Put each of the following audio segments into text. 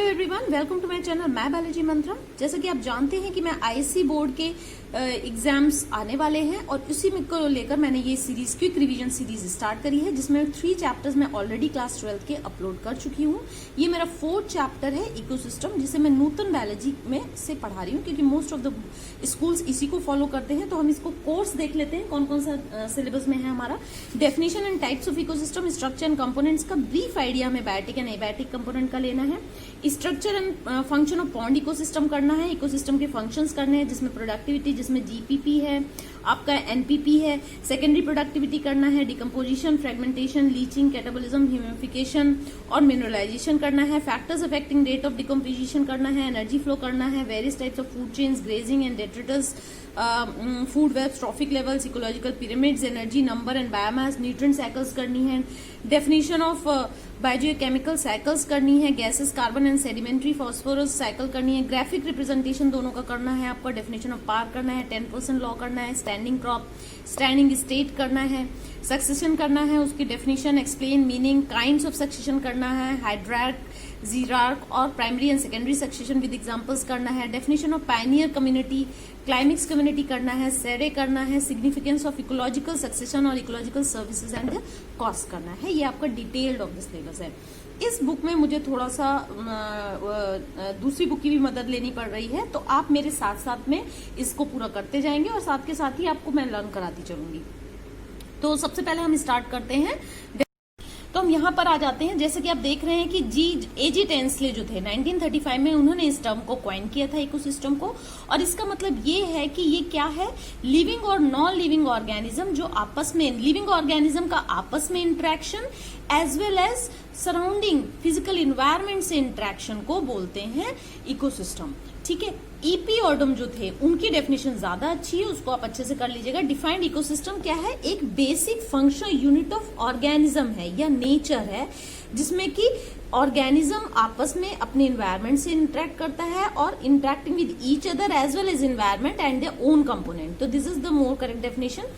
Everyone, welcome to my channel. मैं बालाजी मंत्रा। जैसा कि आप जानते हैं कि मैं आईएससी बोर्ड के एग्जाम्स आने वाले हैं और उसी में को लेकर मैंने ये series quick revision series start करी है, जिसमें 3 चैप्टर्स मैं ऑलरेडी क्लास 12th के अपलोड कर चुकी हूँ। ये मेरा 4th चैप्टर है इकोसिस्टम, जिसे मैं नूतन बायोलॉजी में से पढ़ा रही हूँ, क्योंकि मोस्ट ऑफ द स्कूल्स इसी को फॉलो करते हैं। तो हम इसको कोर्स देख लेते हैं कौन कौन सा सिलेबस में है हमारा। Definition and types of ecosystem, structure and components का ब्रीफ आइडिया हमें बायोटिक एंड एबायोटिक कंपोनेंट का लेना है। Structure and function of pond ecosystem करना है। इकोसिस्टम के फंक्शंस करने हैं, जिसमें प्रोडक्टिविटी, जिसमें जीपीपी है, आपका एनपीपी है। सेकेंडरी प्रोडक्टिविटी करना है। Decomposition, fragmentation, leaching, catabolism, humification और मिनरलाइजेशन करना है। Factors affecting rate of decomposition करना है। एनर्जी फ्लो करना है। Various types of food chains, grazing and detritus, food webs, trophic levels, ecological pyramids, energy, number and biomass, nutrient cycles करनी है। Definition of biochemical cycles करनी है। Gases, carbon and sedimentary phosphorus cycle करनी है। Graphic representation दोनों का करना है आपका। डेफिनेशन ऑफ पार करना है। 10% लॉ करना है। स्टैंडिंग क्रॉप, स्टैंडिंग स्टेट करना है। सक्सेशन करना है, उसकी definition, explain meaning, kinds of succession करना है। हाइड्रार्क, जीरार्क और primary and secondary succession with examples करना है। Definition of pioneer community, climax community करना है। सेरे करना है। सिग्निफिकेंस ऑफ इकोलॉजिकल सक्सेशन और इकोलॉजिकल सर्विसेज एंड कॉस्ट करना है। ये आपका डिटेल्ड ऑफ द सिलेबस है। इस बुक में मुझे थोड़ा सा दूसरी बुक की भी मदद लेनी पड़ रही है, तो आप मेरे साथ साथ में इसको पूरा करते जाएंगे और साथ के साथ ही आपको मैं लर्न कराती चलूंगी। तो सबसे पहले हम स्टार्ट करते हैं। तो हम यहाँ पर आ जाते हैं। जैसे कि आप देख रहे हैं कि एजी टेंसले जो थे 1935 में, उन्होंने इस टर्म को कॉइन किया था, इकोसिस्टम को। और इसका मतलब ये है कि ये क्या है, लिविंग और नॉन लिविंग ऑर्गेनिज्म जो आपस में, लिविंग ऑर्गेनिज्म का आपस में interaction as well as surrounding physical environment से इंटरेक्शन को बोलते हैं इकोसिस्टम। ठीक है। ईपी ऑर्डम जो थे उनकी डेफिनेशन ज्यादा अच्छी है, उसको आप अच्छे से कर लीजिएगा। डिफाइंड इकोसिस्टम क्या है, एक basic functional unit of organism है या नेचर है, जिसमें कि ऑर्गेनिज्म आपस में अपने इन्वायरमेंट से इंटरेक्ट करता है और interacting with each other as well as environment and their own component. तो this is the more correct definition.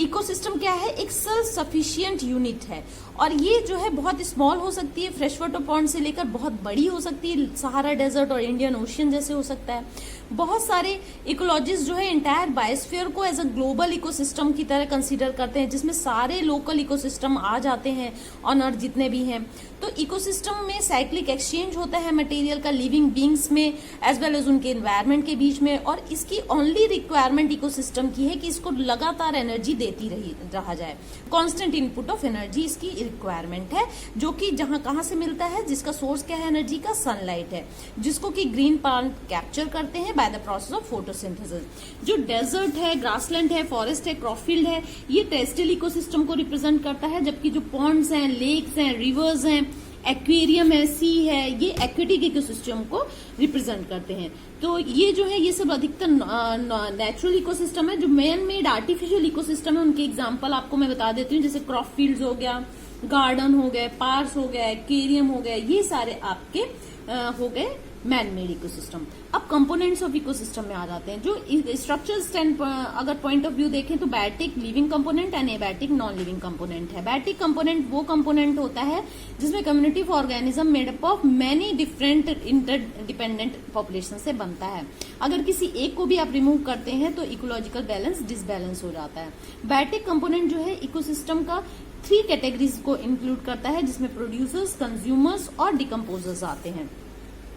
Ecosystem क्या है, एक सेल्फ सफिशिएंट यूनिट है और ये जो है बहुत स्मॉल हो सकती है, फ्रेश वाटर पॉन्ड से लेकर बहुत बड़ी हो सकती है, सहारा डेजर्ट और इंडियन ओशियन जैसे हो सकता है। बहुत सारे इकोलॉजिस्ट जो है इंटायर बायोस्फीयर को एज अ ग्लोबल इकोसिस्टम की तरह कंसीडर करते हैं, जिसमें सारे लोकल इकोसिस्टम आ जाते हैं ऑन अर्थ जितने भी हैं। तो इकोसिस्टम में साइक्लिक एक्सचेंज होता है मटेरियल का लिविंग बींग्स में एज वेल एज उनके एनवायरमेंट के बीच में, और इसकी ओनली रिक्वायरमेंट इकोसिस्टम की है कि इसको लगातार एनर्जी देती रहा जाए। कांस्टेंट इनपुट ऑफ एनर्जी इसकी रिक्वायरमेंट है, जो कि जहां कहां से मिलता है, जिसका सोर्स क्या है एनर्जी का, सनलाइट है, जिसको कि ग्रीन प्लांट कैप्चर करते हैं by the process of photosynthesis. जो डेजर्ट है, ग्रासलैंड है, फॉरेस्ट है, क्रॉपफील्ड है, ये टेरेस्ट्रियल इकोसिस्टम को रिप्रेजेंट करता है, जबकि जो पॉन्ड्स हैं, लेक्स हैं, रिवर्स हैं, एक्वेरियम है, सी है, ये एक्वेटिक इकोसिस्टम को रिप्रेजेंट करते हैं। तो ये जो है ये सब अधिकतर नेचुरल इकोसिस्टम है। जो मैन मेड आर्टिफिशियल इकोसिस्टम है उनके एग्जांपल आपको मैं बता देती हूँ, जैसे क्रॉप फील्ड्स हो गया, गार्डन हो गए, पार्क्स हो गए, एक्वेरियम हो गए, ये सारे आपके हो गए मैन मेड इकोसिस्टम। अब कंपोनेंट्स ऑफ इकोसिस्टम में आ जाते हैं। जो स्ट्रक्चरल स्टैंड अगर पॉइंट ऑफ व्यू देखें तो biotic living component and abiotic non living component है। बायोटिक कंपोनेंट वो कंपोनेंट होता है जिसमें community of organism made up of many different interdependent population से बनता है। अगर किसी एक को भी आप रिमूव करते हैं तो इकोलॉजिकल बैलेंस डिसबैलेंस हो जाता है। बायोटिक कंपोनेंट जो है इकोसिस्टम का 3 कैटेगरीज को इंक्लूड करता है, जिसमें प्रोड्यूसर्स, कंज्यूमर्स और डिकम्पोजर्स आते हैं।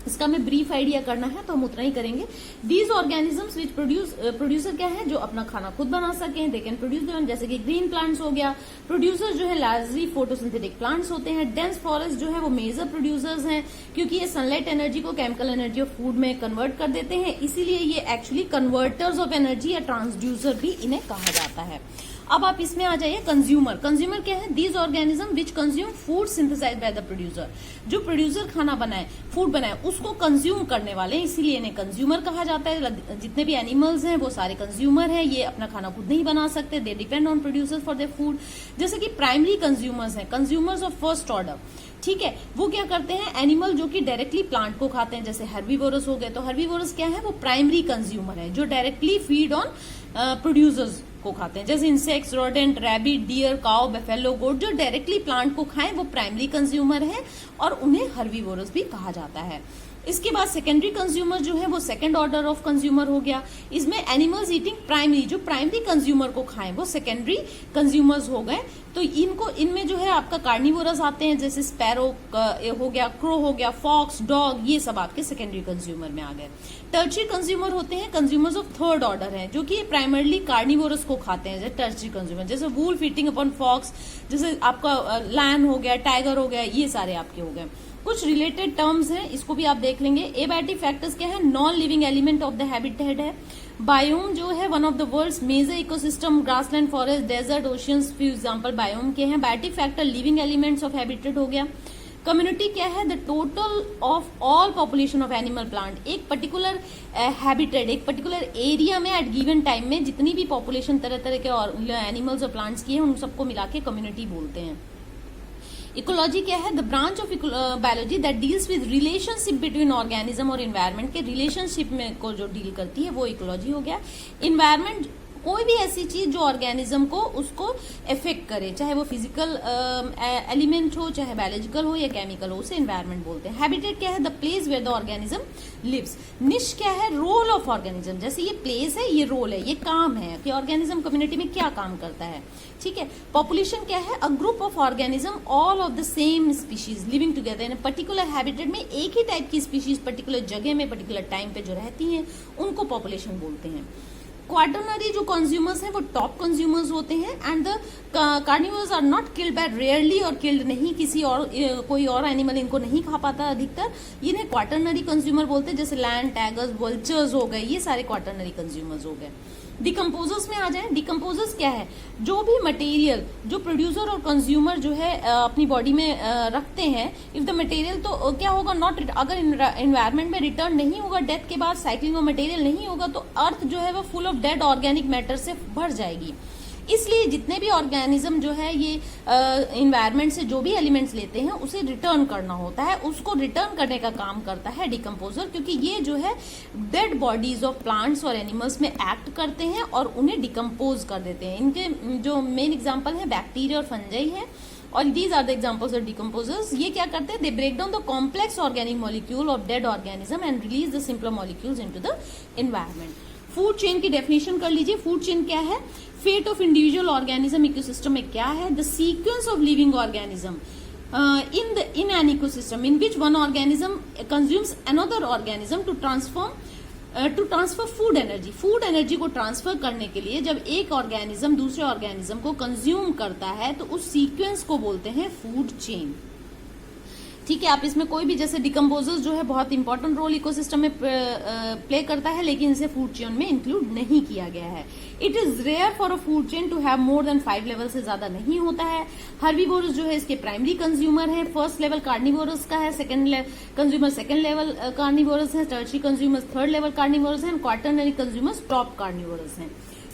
इसका हमें ब्रीफ आइडिया करना है तो हम उतना ही करेंगे। दीज ऑर्गेनिजम्स विच प्रोड्यूसर क्या है, जो अपना खाना खुद बना सकें, दे कैन प्रोड्यूस देम, जैसे कि ग्रीन प्लांट्स हो गया। प्रोड्यूसर्स जो है लार्जली फोटोसिंथेटिक प्लांट्स होते हैं। डेंस फॉरेस्ट जो है वो मेजर प्रोड्यूसर्स हैं, क्योंकि ये सनलाइट एनर्जी को केमिकल एनर्जी ऑफ फूड में कन्वर्ट कर देते हैं, इसीलिए ये एक्चुअली कन्वर्टर्स ऑफ एनर्जी या ट्रांसड्यूसर भी इन्हें कहा जाता है। अब आप इसमें आ जाइए कंज्यूमर। कंज्यूमर क्या है, these organism which consume food synthesised by the producer. जो प्रोड्यूसर खाना बनाए, फूड बनाए, उसको कंज्यूम करने वाले, इसीलिए इन्हें कंज्यूमर कहा जाता है। जितने भी एनिमल्स हैं वो सारे कंज्यूमर हैं, ये अपना खाना खुद नहीं बना सकते, they depend on producers for their food. जैसे कि प्राइमरी कंज्यूमर्स हैं, कंज्यूमर्स ऑफ फर्स्ट ऑर्डर। ठीक है, वो क्या करते हैं, एनिमल जो कि डायरेक्टली प्लांट को खाते हैं, जैसे हर्बीवोरस हो गए। तो हर्बीवोरस क्या है, वो प्राइमरी कंज्यूमर है जो डायरेक्टली फीड ऑन प्रोड्यूसर्स को खाते हैं, जैसे insects, rodent, rabbit, deer, cow, buffalo, goat. जो डायरेक्टली प्लांट को खाएं वो प्राइमरी कंज्यूमर है और उन्हें हर्बीवोरस भी कहा जाता है। इसके बाद सेकेंडरी कंज्यूमर जो है वो सेकेंड ऑर्डर ऑफ कंज्यूमर हो गया। इसमें एनिमल्स ईटिंग प्राइमरी, जो प्राइमरी कंज्यूमर को खाएं वो सेकेंडरी कंज्यूमर्स हो गए। तो इनमें जो है आपका कार्निवोरस आते हैं, जैसे स्पैरो हो गया, क्रो हो गया, फॉक्स, डॉग, ये सब आपके सेकेंडरी कंज्यूमर में आ गए। टर्चरी कंज्यूमर होते हैं कंज्यूमर्स ऑफ थर्ड ऑर्डर हैं, जो कि प्राइमरली कार्निवोरस को खाते हैं, जैसे टर्चरी कंज्यूमर, जैसे वूल्फ ईटिंग अपॉन फॉक्स, जैसे आपका लायन हो गया, टाइगर हो गया, ये सारे आपके हो गए। कुछ रिलेटेड टर्म्स हैं, इसको भी आप देख लेंगे। एबायोटिक फैक्टर्स क्या है? Non living element of the habitat है। बायोम जो है one of the world's major ecosystem, grassland, forest, desert, oceans, few example biome के हैं। Biotic factor living elements of habitat हो गया। कम्युनिटी क्या है? The total of all population of animal plant. एक पर्टिकुलर हैबिटेट, एक पर्टिकुलर एरिया में at given time में जितनी भी पॉपुलेशन तरह तरह के एनिमल्स और प्लांट्स की है उन सबको मिला के कम्युनिटी बोलते हैं। इकोलॉजी क्या है? The branch of biology that deals with relationship between organism और इन्वायरमेंट के रिलेशनशिप में को जो डील करती है वो इकोलॉजी हो गया। इन्वायरमेंट कोई भी ऐसी चीज जो ऑर्गेनिज्म को उसको इफेक्ट करे, चाहे वो फिजिकल एलिमेंट हो, चाहे बायोलॉजिकल हो या केमिकल हो, उसे इन्वायरमेंट बोलते हैं। हैबिटेट क्या है? The place where the organism lives. Niche क्या है? Role of organism. जैसे ये प्लेस है, ये रोल है, ये काम है कि ऑर्गेनिज्म कम्युनिटी में क्या काम करता है। ठीक है। पॉपुलेशन क्या है? A group of organism all of the same species living together in particular habitat में। एक ही टाइप की स्पीशीज पर्टिकुलर जगह में पर्टिकुलर टाइम पे जो रहती हैं उनको पॉपुलेशन बोलते हैं। क्वाटरनरी जो कंज्यूमर्स हैं वो टॉप कंज्यूमर्स होते हैं and the carnivores are not killed by rarely, और किल्ड नहीं, किसी और कोई और एनिमल इनको नहीं खा पाता अधिकतर, इन्हें क्वाटरनरी कंज्यूमर बोलते हैं। जैसे लैयन, टाइगर्स, वल्चर्स हो गए, ये सारे क्वाटरनरी कंज्यूमर्स हो गए। डिकम्पोजर्स में आ जाए। डिकम्पोजर्स क्या है? जो भी मटेरियल जो प्रोड्यूसर और कंज्यूमर जो है अपनी बॉडी में रखते हैं, इफ द मटेरियल, तो क्या होगा, नॉट, अगर एनवायरमेंट में रिटर्न नहीं होगा, डेथ के बाद साइक्लिंग ऑफ मटेरियल नहीं होगा, तो अर्थ जो है वो full of dead organic matter से भर जाएगी। इसलिए जितने भी ऑर्गेनिज्म जो है ये इन्वायरमेंट से जो भी एलिमेंट्स लेते हैं उसे रिटर्न करना होता है, उसको रिटर्न करने का काम करता है डिकम्पोजर, क्योंकि ये जो है डेड बॉडीज ऑफ प्लांट्स और एनिमल्स में एक्ट करते हैं और उन्हें डिकम्पोज कर देते हैं। इनके जो मेन एग्जांपल है बैक्टीरिया और फंजाई है, और these are the examples of decomposers. ये क्या करते हैं? They break down the complex organic molecule of dead organism and release the simpler molecules into the environment. Food chain की डेफिनेशन कर लीजिए। फूड चेन क्या है? Fate of individual organism ecosystem में क्या है? The sequence of living organism in an ecosystem in which one organism consumes another organism to transfer food energy। Food energy को transfer करने के लिए जब एक ऑर्गेनिज्म दूसरे ऑर्गेनिज्म को कंज्यूम करता है तो उस सीक्वेंस को बोलते हैं फूड चेन। ठीक है। आप इसमें कोई भी, जैसे डिकम्पोजर्स जो है बहुत इंपॉर्टेंट रोल इकोसिस्टम में प्ले करता है, लेकिन इसे फूड चेन में इंक्लूड नहीं किया गया है। It is rare for a food chain to have more than 5 level से ज्यादा नहीं होता है। हर्बीवोरस जो है इसके प्राइमरी कंज्यूमर है। फर्स्ट लेवल कार्निवोरस का है, second consumer second level carnivorous है, tertiary consumer third level carnivorous है, क्वाटरनरी कंज्यूमर्स टॉप कार्निवोरस है।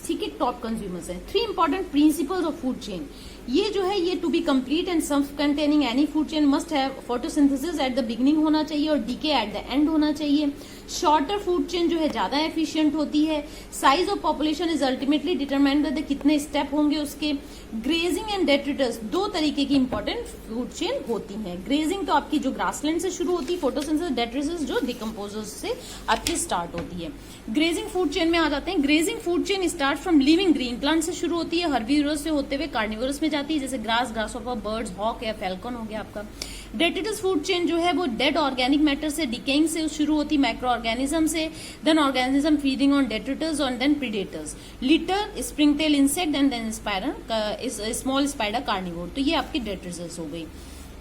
ठीक है, टॉप कंज्यूमर्स हैं। 3 important principles of food chain. ये जो है ये to be complete and self containing any food chain must have photosynthesis at the beginning होना चाहिए और डीके एट द एंड होना चाहिए। शॉर्टर फूड चेन जो है ज्यादा एफिशिएंट होती है। Size of population is ultimately determined by the कितने स्टेप होंगे उसके। ग्रेजिंग एंड डेट्रिटस 2 तरीके की इंपॉर्टेंट फूड चेन होती है। ग्रेजिंग तो आपकी जो ग्रासलैंड से शुरू होती है, फोटोसिंथेसिस, डेट्रिटस जो डिकम्पोजर्स से आपकी स्टार्ट होती है। ग्रेजिंग फूड चेन में आ जाते हैं। Grazing food chain start from living green plant से शुरू होती है, हर्बीवोरस से होते हुए कार्निवोरस में जाती है, जैसे ग्रास, ग्रासहॉपर, बर्ड्स, हॉक या फैल्कन हो गया आपका। डेट्रिटस फूड चेन जो है वो डेड ऑर्गेनिक मैटर से, डिकेइंग से शुरू होती, माइक्रो ऑर्गेनिज्म से, then organism feeding on detritus और then predators, litter, springtail insect and then small spider carnivore. तो ये आपकी डेट्रिटस हो गई।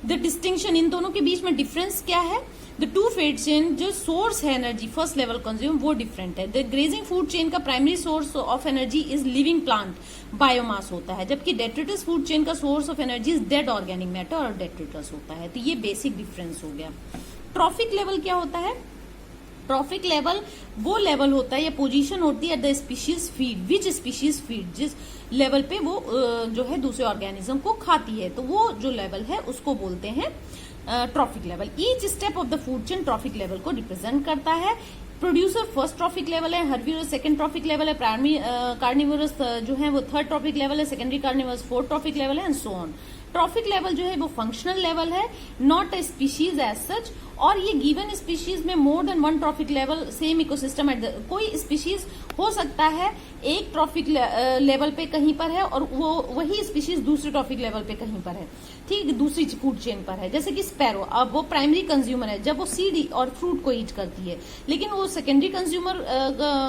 द डिस्टिंक्शन, इन दोनों के बीच में डिफरेंस क्या है? द 2 फूड चेन जो सोर्स है एनर्जी फर्स्ट लेवल कंज्यूम वो डिफरेंट है। द ग्रेजिंग फूड चेन का primary source of energy is living plant biomass होता है, जबकि डेट्रिटस फूड चेन का source of energy is dead organic matter और डेट्रिटस होता है। तो ये बेसिक डिफरेंस हो गया। ट्रॉफिक लेवल क्या होता है? ट्रॉफिक लेवल वो लेवल होता है या पोजीशन होती है at the species feed, which species feed, जिस लेवल पे वो जो है दूसरे ऑर्गेनिज्म को खाती है, तो वो जो लेवल है उसको बोलते हैं trophic level. Each step of the food chain trophic level को रिप्रेजेंट करता है। प्रोड्यूसर फर्स्ट ट्रॉफिक लेवल है, हर्बीवोरस सेकंड ट्रॉफिक लेवल है, प्राइमरी कार्निवोरस जो है वो थर्ड ट्रॉफिक लेवल है, secondary carnivorous fourth trophic level है, and so on. Trophic level जो है वो फंक्शनल लेवल है, not a species as such, और ये गिवन स्पीशीज में more than one trophic level same ecosystem eight कोई स्पीशीज हो सकता है एक ट्रॉफिक लेवल पे कहीं पर है और वो वही स्पीशीज दूसरे ट्रॉफिक लेवल पे कहीं पर है, ठीक, दूसरी फूड चेन पर है। जैसे कि स्पैरो, अब वो प्राइमरी कंज्यूमर है जब वो सीड और फ्रूट को ईट करती है, लेकिन वो सेकेंडरी कंज्यूमर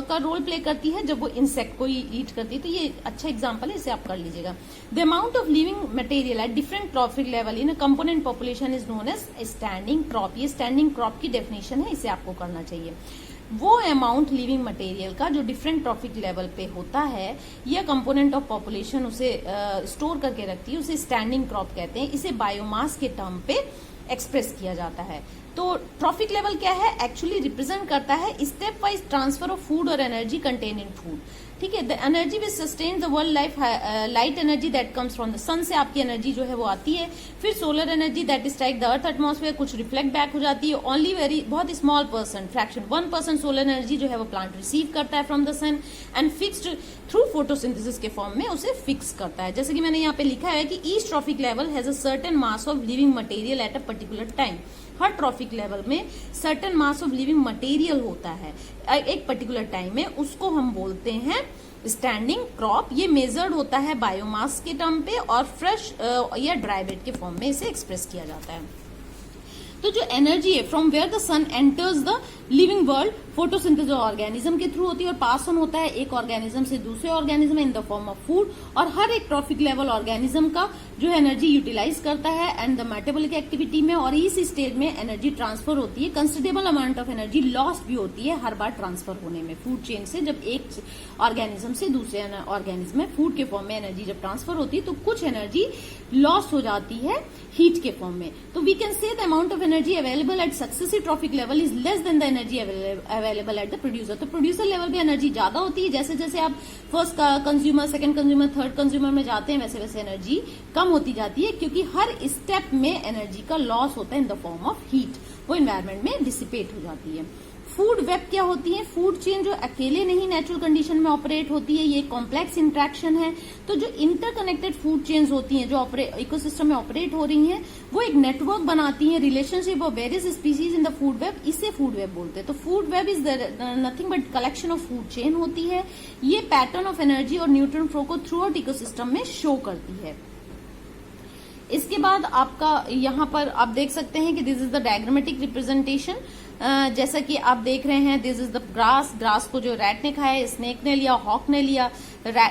का रोल प्ले करती है जब वो इंसेक्ट को ईट करती है। तो ये अच्छा एग्जाम्पल है, इसे आप कर लीजिएगा। The amount of living material at different trophic level in a component population is known as standing crop. ये स्टैंडिंग क्रॉप की डेफिनेशन है, इसे आपको करना चाहिए। वो अमाउंट लिविंग मटेरियल का जो डिफरेंट ट्रॉफिक लेवल पे होता है या कंपोनेंट ऑफ पॉपुलेशन उसे स्टोर करके रखती है, उसे स्टैंडिंग क्रॉप कहते हैं। इसे बायोमास के टर्म पे एक्सप्रेस किया जाता है। तो ट्रॉफिक लेवल क्या है, एक्चुअली रिप्रेजेंट करता है step wise transfer of food और एनर्जी कंटेन इन फूड, ठीक है। The energy which sustain the world life, light energy that comes from the sun से आपकी एनर्जी जो है वो आती है। फिर solar energy that strike the earth atmosphere, कुछ रिफ्लेक्ट बैक हो जाती है। ओनली वेरी बहुत स्मॉल फ्रैक्शन 1% सोलर एनर्जी जो है वो प्लांट रिसीव करता है from the sun and fixed through photosynthesis के फॉर्म में उसे फिक्स करता है। जैसे कि मैंने यहाँ पे लिखा है कि each trophic level has a certain mass of living material at a particular time. हर ट्रॉफिक लेवल में certain mass of living material होता है एक पर्टिकुलर टाइम में, उसको हम बोलते हैं स्टैंडिंग क्रॉप। ये मेजर्ड होता है बायोमास के टर्म पे और फ्रेश या ड्राई वेट के फॉर्म में इसे एक्सप्रेस किया जाता है। तो जो एनर्जी है from where the sun enters the living world, photosynthesis organism के थ्रू होती है और पास ऑन होता है एक ऑर्गेनिज्म से दूसरे organism in the form of food. और हर एक ट्रॉफिक लेवल ऑर्गेनिज्म का जो एनर्जी यूटिलाइज करता है एंड द मेटाबॉलिक एक्टिविटी में, और इस स्टेज में एनर्जी ट्रांसफर होती है। Considerable amount of energy lost भी होती है हर बार ट्रांसफर होने में फूड चेन से। जब एक ऑर्गेनिज्म से दूसरे ऑर्गेनिज्म में फूड के फॉर्म में एनर्जी जब ट्रांसफर होती है तो कुछ एनर्जी लॉस्ट हो जाती है हीट के फॉर्म में। तो we can say the amount of energy available at successive trophic level is less than the energy available at the producer. तो प्रोड्यूसर लेवल पे एनर्जी ज्यादा होती है, जैसे जैसे आप first consumer, second consumer, third consumer में जाते हैं वैसे वैसे एनर्जी कम होती जाती है, क्योंकि हर स्टेप में एनर्जी का लॉस होता है in the form of heat, वो एनवायरमेंट में डिसिपेट हो जाती है। फूड वेब क्या होती है, फूड चेन जो अकेले नहीं नेचुरल कंडीशन में ऑपरेट होती है, ये कॉम्प्लेक्स इंट्रैक्शन है। तो जो इंटरकनेक्टेड फूड चेन्स होती हैं जो इकोसिस्टम में ऑपरेट हो रही हैं, वो एक नेटवर्क बनाती हैं, relationship of various species in the food web, इसे फूड वेब बोलते हैं। तो food web is nothing but collection of food chain होती है। ये पैटर्न ऑफ एनर्जी और न्यूट्रिएंट फ्लो को थ्रू आउट इकोसिस्टम में शो करती है। इसके बाद आपका यहाँ पर आप देख सकते हैं कि this is the diagrammatic representation. जैसा कि आप देख रहे हैं, दिस इज द ग्रास को जो रैट ने खाया, स्नेक ने लिया, हॉक ने लिया,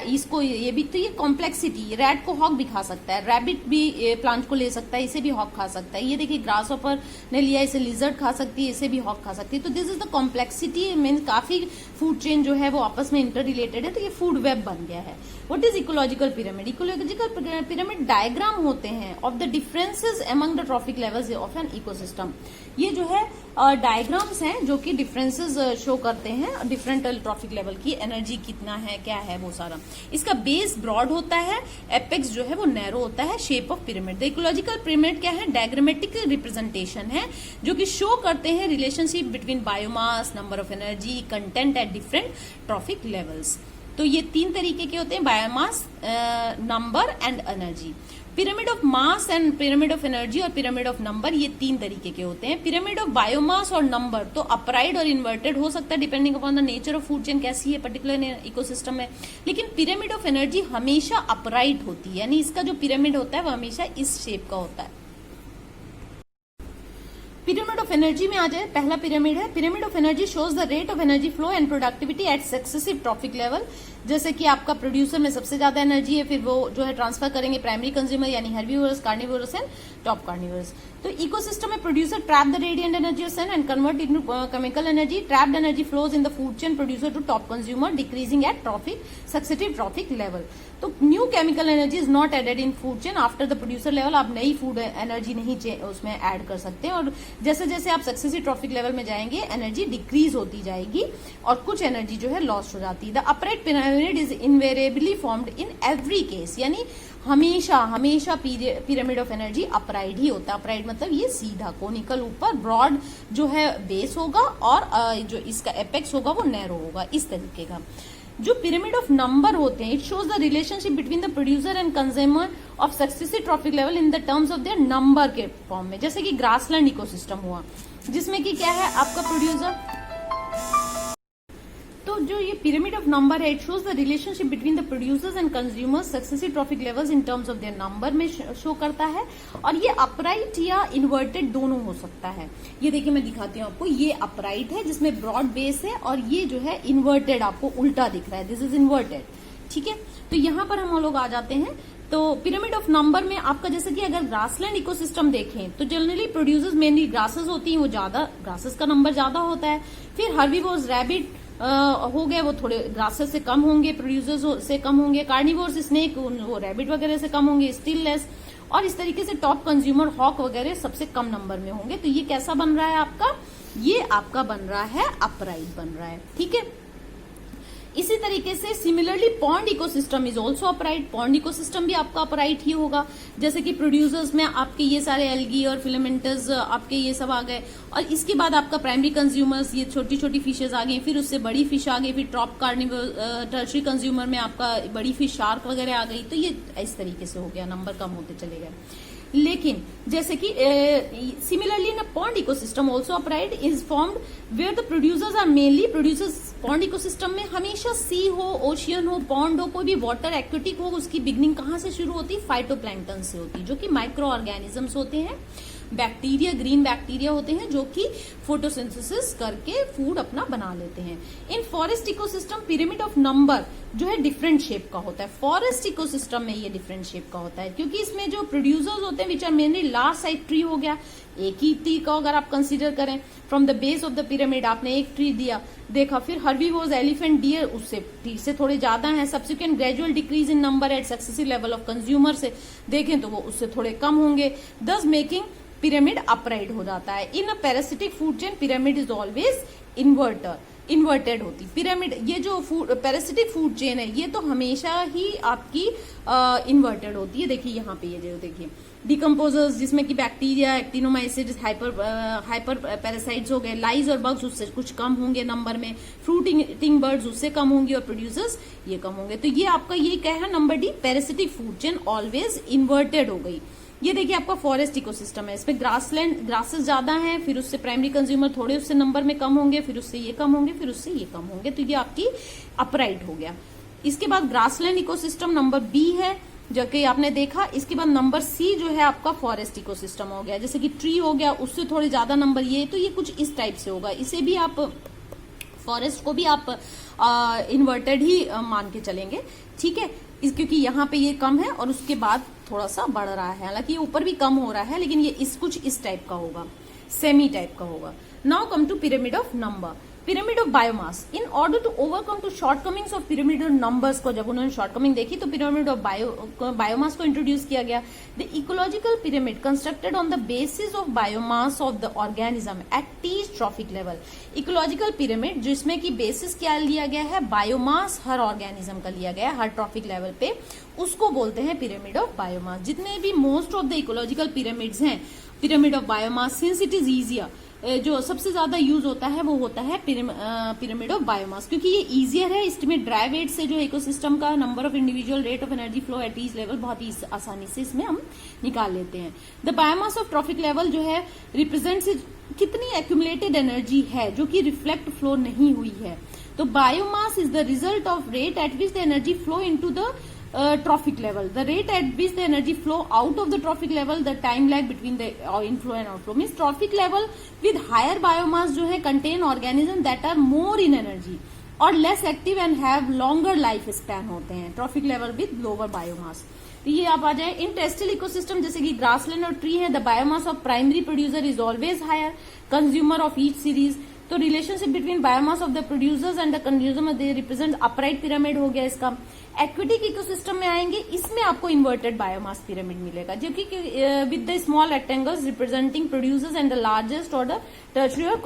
इसको ये भी, तो ये कॉम्प्लेक्सिटी, रैट को हॉक भी खा सकता है, रैबिट भी प्लांट को ले सकता है, इसे भी हॉक खा सकता है। ये देखिए ग्रास ऑपर ने लिया, इसे लिजर्ड खा सकती है, इसे भी हॉक खा सकती है। तो this is the complexity, mean काफी फूड चेन जो है वो आपस में इंटर रिलेटेड है, तो ये फूड वेब बन गया है। What is ecological pyramid? Ecological pyramid diagram होते हैं of the differences among the trophic levels of an ecosystem. ये जो है डायग्राम्स हैं जो कि डिफरेंसेस शो करते हैं डिफरेंट ट्रॉफिक लेवल की, एनर्जी कितना है, क्या है, वो सारा। इसका बेस ब्रॉड होता है, एपेक्स जो है वो नैरो होता है, shape of pyramid. The ecological pyramid क्या है? डायग्रामेटिक रिप्रेजेंटेशन है जो कि शो करते हैं relationship between biomass, number of energy, content eight different trophic levels. तो ये तीन तरीके के होते हैं, biomass, number and energy. Pyramid of mass and pyramid of energy और पिरामिड ऑफ नंबर, ये तीन तरीके के होते हैं। पिरामिड ऑफ बायोमास और नंबर तो अपराइट और इन्वर्टेड हो सकता है depending upon the nature of food chain, कैसी है पर्टिकुलर इकोसिस्टम में। लेकिन पिरामिड ऑफ एनर्जी हमेशा अपराइट होती है, यानी इसका जो पिरामिड होता है वो हमेशा इस शेप का होता है। पिरामिड ऑफ एनर्जी में आ जाए, पहला पिरामिड है, pyramid of energy shows the rate of energy flow and productivity at successive trophic level. जैसे कि आपका प्रोड्यूसर में सबसे ज्यादा एनर्जी है, फिर वो जो है ट्रांसफर करेंगे प्राइमरी कंज्यूमर यानी herbivorous, carnivorous and top carnivorous. तो इकोसिस्टम में producer trap the radiant energy of sun and convert into chemical energy. Trapped energy flows in the food chain producer to top consumer, decreasing at trophic successive trophic level. तो new chemical energy is not added in food chain after the producer level. आप नई food energy नहीं उसमें add कर सकते, और जैसे जैसे आप सक्सेसिव ट्रॉफिक लेवल में जाएंगे एनर्जी डिक्रीज होती जाएगी और कुछ एनर्जी जो है लॉस्ट हो जाती है। The upright unit is invariably formed in every case, यानी हमेशा हमेशा पिरामिड ऑफ एनर्जी अपराइट ही होता है। अपराइट मतलब ये सीधा कोनिकल ऊपर, ब्रॉड जो है बेस होगा और जो इसका एपेक्स होगा वो नैरो होगा, इस तरीके का। जो पिरामिड ऑफ नंबर होते हैं, it shows the relationship between the producer and consumer of successive trophic level in the terms of their number के फॉर्म में। जैसे कि ग्रासलैंड इकोसिस्टम हुआ, जिसमें कि क्या है आपका प्रोड्यूसर, तो जो ये पिरामिड ऑफ नंबर है, it shows the relationship between the producers and consumers successive trophic levels in terms of their number में शो करता है। और ये अपराइट या इन्वर्टेड दोनों हो सकता है। ये देखिए मैं दिखाती हूँ आपको, ये अपराइट है जिसमें ब्रॉड बेस है, और ये जो है इन्वर्टेड आपको उल्टा दिख रहा है, दिस इज इन्वर्टेड। ठीक है, तो यहाँ पर हम लोग आ जाते हैं। तो पिरामिड ऑफ नंबर में आपका जैसे कि अगर ग्रासलैंड इकोसिस्टम देखें तो जनरली प्रोड्यूसर्स मेनली ग्रासेस होती हैं, वो ज्यादा ग्रासेस का नंबर ज्यादा होता है। फिर हर्बीवोर्स रैबिट हो गए, वो थोड़े ग्रासेस से कम होंगे, प्रोड्यूसर्स से कम होंगे। कार्निवोर्स स्नेक वो रैबिट वगैरह से कम होंगे, स्टिल लेस। और इस तरीके से टॉप कंज्यूमर हॉक वगैरह सबसे कम नंबर में होंगे। तो ये कैसा बन रहा है आपका, ये आपका बन रहा है अपराइट बन रहा है। ठीक है, इसी तरीके से similarly pond ecosystem is also upright. Pond ecosystem भी आपका अपराइट ही होगा। जैसे कि प्रोड्यूसर्स में आपके ये सारे एल्गी और फिलामेंटस आपके ये सब आ गए, और इसके बाद आपका प्राइमरी कंज्यूमर्स ये छोटी छोटी फिशेज आ गई, फिर उससे बड़ी फिश आ गई, फिर टॉप कार्निवल टर्शरी कंज्यूमर में आपका बड़ी फिश शार्क वगैरह आ गई। तो ये इस तरीके से हो गया, नंबर कम होते चले गए। लेकिन जैसे कि similarly in pond ecosystem also upright is formed where the producers are mainly producers. Pond ecosystem में हमेशा सी हो, ओशियन हो, पॉन्ड हो, कोई भी वाटर एक्वेटिक हो, उसकी बिगनिंग कहाँ से शुरू होती है, फाइटोप्लैंक्टन से होती है, जो कि माइक्रो ऑर्गेनिजम्स होते हैं, बैक्टीरिया, ग्रीन बैक्टीरिया होते हैं, जो कि फोटोसिंथेसिस करके फूड अपना बना लेते हैं। इन forest ecosystem pyramid of number जो है डिफरेंट शेप का होता है। फॉरेस्ट इकोसिस्टम में ये डिफरेंट शेप का होता है, क्योंकि इसमें जो प्रोड्यूसर्स होते हैं which are mainly large size tree हो गया, एक ही ट्री का अगर आप कंसीडर करें, from the base of the pyramid आपने एक ट्री दिया देखा, फिर हर्बीवोर्स एलिफेंट डियर उससे ट्री से थोड़े ज्यादा हैं। Subsequent gradual decrease in number at successive level of consumer से देखें तो वो उससे थोड़े कम होंगे, दस मेकिंग पिरामिड अपराइट हो जाता है। In a parasitic food chain pyramid is always inverted होती पिरामिड। ये जो पैरासिटिक फूड चेन है ये तो हमेशा ही आपकी इन्वर्टेड होती है। देखिए यहाँ पे ये जो देखिए डिकम्पोजर्स, जिसमें कि बैक्टीरिया, एक्टिनोमाइसिड्स, हाइपर पैरासाइट्स हो गए, लाइज और बग्स उससे कुछ कम होंगे नंबर में, फ्रूट ईटिंग बर्ड्स उससे कम होंगी, और प्रोड्यूसर्स ये कम होंगे। तो ये आपका ये क्या है, number D, parasitic food chain always inverted हो गई। ये देखिए आपका फॉरेस्ट इकोसिस्टम है, इसमें ग्रासेस ज्यादा हैं, फिर उससे प्राइमरी कंज्यूमर थोड़े उससे नंबर में कम होंगे, फिर उससे ये कम होंगे, फिर उससे ये कम होंगे। तो ये आपकी अपराइट हो गया। इसके बाद ग्रासलैंड इकोसिस्टम नंबर बी है, जो कि आपने देखा। इसके बाद नंबर सी जो है आपका फॉरेस्ट इकोसिस्टम हो गया, जैसे कि ट्री हो गया, उससे थोड़े ज्यादा नंबर ये, तो ये कुछ इस टाइप से होगा। इसे भी आप फॉरेस्ट को भी आप इन्वर्टेड ही मान के चलेंगे, ठीक है, क्योंकि यहाँ पे ये कम है और उसके बाद थोड़ा सा बढ़ रहा है। हालांकि ये ऊपर भी कम हो रहा है, लेकिन ये कुछ इस टाइप का होगा, सेमी टाइप का होगा। Now come to pyramid of number, pyramid of biomass. In order to overcome to shortcomings of pyramid of numbers को जब उन्होंने शॉर्टकमिंग देखी तो पिरामिड ऑफ बायोमास को इंट्रोड्यूस किया गया। The ecological pyramid constructed on the basis of biomass of the organism at each trophic level. Ecological pyramid जिसमें की बेसिस क्या लिया गया है, बायोमास हर ऑर्गेनिज्म का लिया गया है हर ट्रॉफिक लेवल पे, उसको बोलते हैं पिरामिड ऑफ बायोमास। जितने भी most of the ecological pyramids हैं, pyramid of biomass, since it is easier, जो सबसे ज्यादा यूज होता है वो होता है पिरामिड ऑफ बायोमास, क्योंकि ये इजियर है। इसमें ड्राई वेट से जो इकोसिस्टम का number of individual, rate of energy flow at each level बहुत ही आसानी से इसमें हम निकाल लेते हैं। The biomass of traffic level जो है रिप्रेजेंट्स कितनी एक्यूमुलेटेड एनर्जी है जो कि रिफ्लेक्ट फ्लो नहीं हुई है। तो biomass is the result of rate at which the energy flow into the trophic level, the rate at which the energy flow out of the trophic level, the time lag between the inflow and outflow, means trophic level with higher biomass जो है contain organisms that are more in energy और less active and have longer life span होते हैं trophic level with lower biomass। तो ये आप आ जाए in terrestrial ecosystem जैसे कि ग्रासलैंड और ट्री है, the biomass of primary producer is always higher, consumer of each series तो relationship between biomass of the producers and the consumer they represent upright pyramid हो गया इसका। एक्विटिक इकोसिस्टम में आएंगे, इसमें आपको इन्वर्टेड बायोमास पिरामिड मिलेगा, जो कि with the small rectangles representing producers and the largest और द टर्शियरी और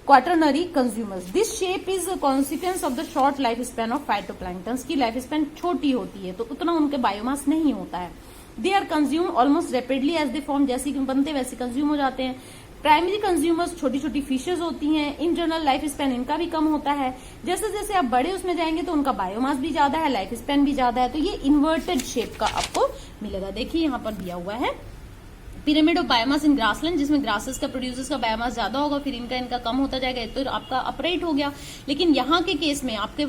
quaternary consumers. This shape is consequence of the short life span of phytoplanktons की लाइफ स्पैन छोटी होती है, तो उतना उनके बायोमास नहीं होता है। They are consume almost rapidly as they form, जैसे बनते वैसे कंज्यूम हो जाते हैं। प्राइमरी कंज्यूमर्स छोटी छोटी फिशेज होती हैं। इन जनरल लाइफ स्पैन इनका भी कम होता है। जैसे जैसे आप बड़े उसमें जाएंगे तो उनका बायोमास भी ज्यादा है, लाइफ स्पैन भी ज्यादा है। तो ये इन्वर्टेड शेप का आपको मिलेगा। देखिए यहाँ पर दिया हुआ है pyramid of biomass in grassland, जिसमें ग्रासेस का प्रोड्यूसर्स का बायोमास ज्यादा होगा, फिर इनका कम होता जाएगा, तो आपका अपराइट हो गया। लेकिन यहाँ के केस में आपके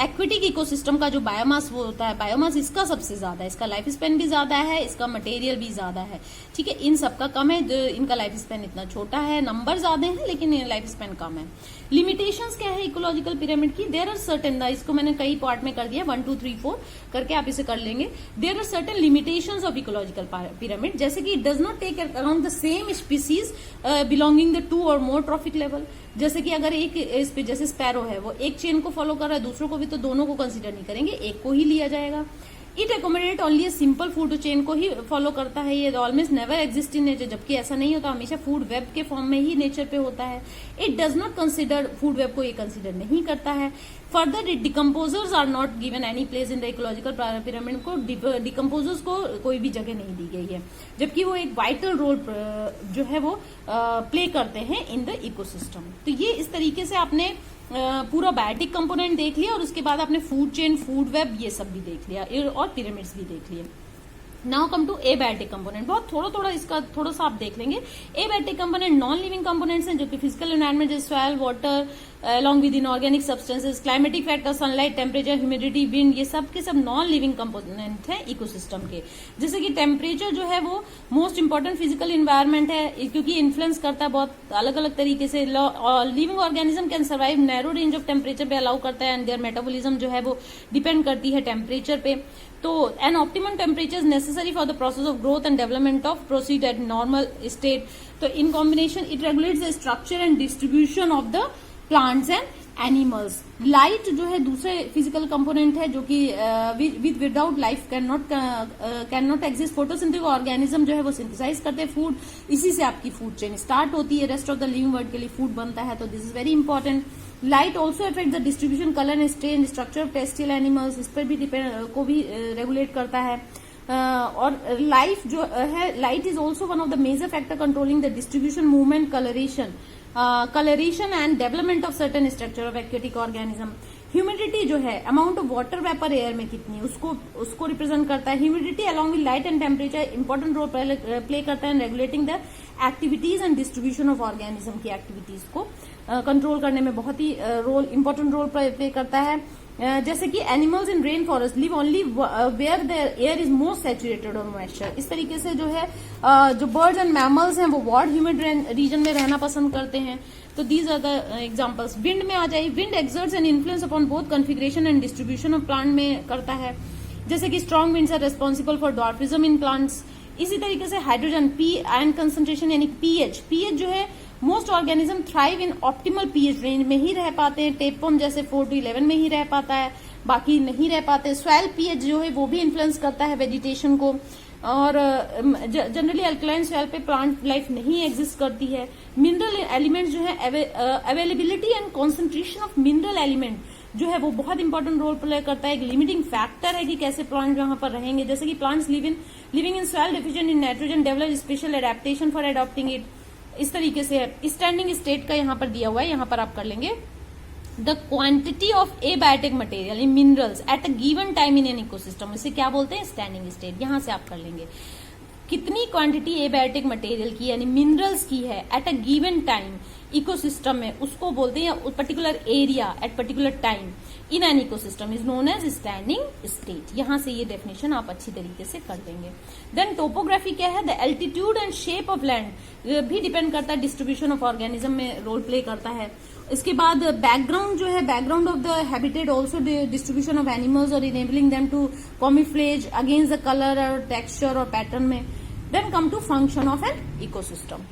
एक्विटिक इकोसिस्टम का जो बायोमास वो होता है, बायोमास इसका सबसे ज्यादा है, इसका लाइफ स्पैन भी ज्यादा है, इसका मटेरियल भी ज्यादा है। ठीक है, इन सबका कम है, इनका लाइफ स्पैन इतना छोटा है, नंबर ज्यादा है लेकिन लाइफ स्पैन कम है। लिमिटेशंस क्या है इकोलॉजिकल पिरामिड की? देयर आर सर्टेन, इसको मैंने कई पार्ट में कर दिया, 1 2 3 4 करके आप इसे कर लेंगे। There are certain limitations of ecological pyramid, जैसे कि does not take around the same species belonging the 2 और मोर ट्रॉफिक लेवल। जैसे कि अगर एक जैसे स्पैरो है, वो एक चेन को फॉलो कर रहा है, दूसरों को भी, तो दोनों को कंसीडर नहीं करेंगे, एक को ही लिया जाएगा। It accommodate only simple food chain को ही फॉलो करता है, ये almost never exist in nature, जबकि ऐसा नहीं होता, हमेशा फूड वेब के फॉर्म में ही नेचर पे होता है। It does not consider, food web को ये कंसिडर नहीं करता है। Further it decomposers are not given any place in the ecological pyramid, को डिकम्पोजर्स को कोई भी जगह नहीं दी गई है, जबकि वो एक वाइटल रोल जो है वो प्ले करते हैं इन द इकोसिस्टम। तो ये इस तरीके से आपने पूरा बायोटिक कंपोनेंट देख लिया और उसके बाद आपने फूड चेन, फूड वेब, ये सब भी देख लिया और पिरामिड्स भी देख लिए। Now come to abiotic component. बहुत थोड़ा इसका थोड़ा सा आप देख लेंगे। Abiotic component non living components हैं, जो कि फिजिकल एनवायरमेंट जैसे soil, water along with inorganic substances, climatic factor, sunlight, temperature, humidity, wind, ये सब के सब नॉन लिविंग कंपोनेंट है इकोसिस्टम के। जैसे कि टेम्परेचर जो है वो मोस्ट इंपॉर्टेंट फिजिकल इन्वायरमेंट है, क्योंकि इन्फ्लुएंस करता है बहुत अलग अलग तरीके से। Living organism can survive narrow range of temperature पे अलाउ करता है, एंड देयर मेटाबॉलिज्म जो है वो डिपेंड करती है टेम्परेचर पे। तो an optimum temperature is necessary for the process of growth and development of proceed at normal state. तो in combination it regulates the structure and distribution of the plants and animals. Light जो है दूसरे physical component है, जो कि without life can not exist. Photosynthetic organism जो है वो सिंथेसाइज करते हैं फूड, इसी से आपकी फूड चेन स्टार्ट होती है, rest of the living world के लिए फूड बनता है। तो this is very important. Light also effect the distribution, colour and strain, structure of textile animals, इस पर भी को भी रेगुलेट करता है। और लाइफ जो है, light is also one of the major factor controlling the distribution, movement, coloration and development of certain structure of aquatic organism. Humidity जो है, amount of water vapour air में कितनी, उसको रिप्रेजेंट करता है। Humidity along with light and temperature important role play करता है in regulating the activities and distribution of organism की एक्टिविटीज को कंट्रोल करने में बहुत ही इंपॉर्टेंट रोल प्ले करता है। जैसे कि animals in rain forest live only where there air is most saturated और मॉइस्चर। इस तरीके से जो है जो बर्ड्स एंड मैमल्स हैं वो वार्ड ह्यूमिड रीजन में रहना पसंद करते हैं। तो these are the examples. Wind में आ जाइए। Wind exerts an influence upon both configuration and distribution of plant में करता है। जैसे कि strong winds are responsible for dwarfism in plants. इसी तरीके से हाइड्रोजन आयन कंसंट्रेशन यानी पीएच जो है, most organism thrive in optimal pH range में ही रह पाते हैं। टेपवर्म जैसे 4 to 11 में ही रह पाता है, बाकी नहीं रह पाते। सॉइल पीएच जो है वो भी इन्फ्लुएंस करता है वेजिटेशन को, और जनरली अल्कलाइन सॉइल पे प्लांट लाइफ नहीं एग्जिस्ट करती है। मिनरल एलिमेंट्स जो है, availability and concentration of mineral element जो है वो बहुत इंपॉर्टेंट रोल प्ले करता है, एक लिमिटिंग फैक्टर है कि कैसे प्लांट वहां पर रहेंगे। जैसे कि plants living in soil deficient in nitrogen develop special adaptation for adopting it. इस तरीके से है। स्टैंडिंग स्टेट का यहाँ पर दिया हुआ है, यहाँ पर आप कर लेंगे। The quantity of abiotic material in minerals eight a given time in an ecosystem, इसे क्या बोलते हैं? Standing state. यहां से आप कर लेंगे कितनी क्वांटिटी एबायोटिक मटेरियल की यानी मिनरल्स की है at a given time ecosystem में, उसको बोलते हैं particular area at particular time in an ecosystem is known as standing state. यहां से ये डेफिनेशन आप अच्छी तरीके से कर देंगे। देन टोपोग्राफी क्या है? The altitude and shape of land भी डिपेंड करता है, डिस्ट्रीब्यूशन ऑफ ऑर्गेनिज्म में रोल प्ले करता है। इसके बाद बैकग्राउंड जो है, background of the habitat also distribution of animals और enabling them to camouflage against the colour और टेक्सचर और पैटर्न में। Then come to function of an ecosystem.